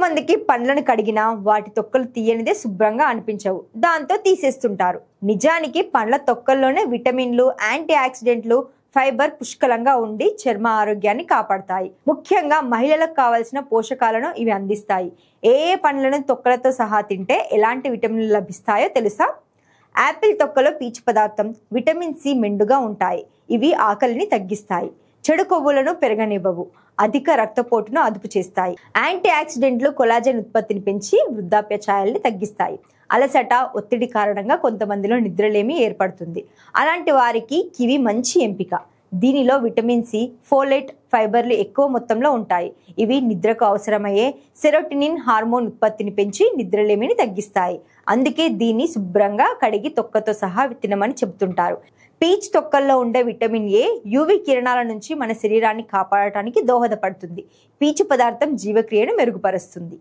కొంతమందికి పండ్లను కడిగినా వాటి తొక్కలు తీయనిదే శుభ్రంగా అనిపించవు, దాంతో తీసేస్తుంటారు. నిజానికి పండ్ల తొక్కల్లోనే విటమిన్లు, యాంటీ ఆక్సిడెంట్లు, ఫైబర్ పుష్కలంగా ఉండి చర్మ ఆరోగ్యాన్ని కాపాడతాయి. ముఖ్యంగా మహిళలకు కావాల్సిన పోషకాలను ఇవి అందిస్తాయి. ఏ పండ్లను తొక్కలతో సహా తింటే ఎలాంటి విటమిన్లు లభిస్తాయో తెలుసా? యాపిల్ తొక్కలో పీచు పదార్థం విటమిన్ సి మెండుగా ఉంటాయి. ఇవి ఆకలిని తగ్గిస్తాయి, చెడు కొవ్వులను పెరగనివ్వవు, అధిక రక్తపోటును అదుపు చేస్తాయి. యాంటీ ఆక్సిడెంట్లు కొలాజన్ ఉత్పత్తిని పెంచి వృద్ధాప్య ఛాయల్ని తగ్గిస్తాయి. అలసట, ఒత్తిడి కారణంగా కొంతమందిలో నిద్రలేమి ఏర్పడుతుంది. అలాంటి వారికి కివి మంచి ఎంపిక. దీనిలో విటమిన్ సి, ఫోలేట్, ఫైబర్లు ఎక్కువ మొత్తంలో ఉంటాయి. ఇవి నిద్రకు అవసరమయ్యే సెరోటోనిన్ హార్మోన్ ఉత్పత్తిని పెంచి నిద్రలేమిని తగ్గిస్తాయి. అందుకే దీన్ని శుభ్రంగా కడిగి తొక్కతో సహా తినమని చెబుతుంటారు. పీచ్ తొక్కల్లో ఉండే విటమిన్ ఏ యూవీ కిరణాల నుంచి మన శరీరాన్ని కాపాడటానికి దోహదపడుతుంది. పీచు పదార్థం జీవక్రియను మెరుగుపరుస్తుంది.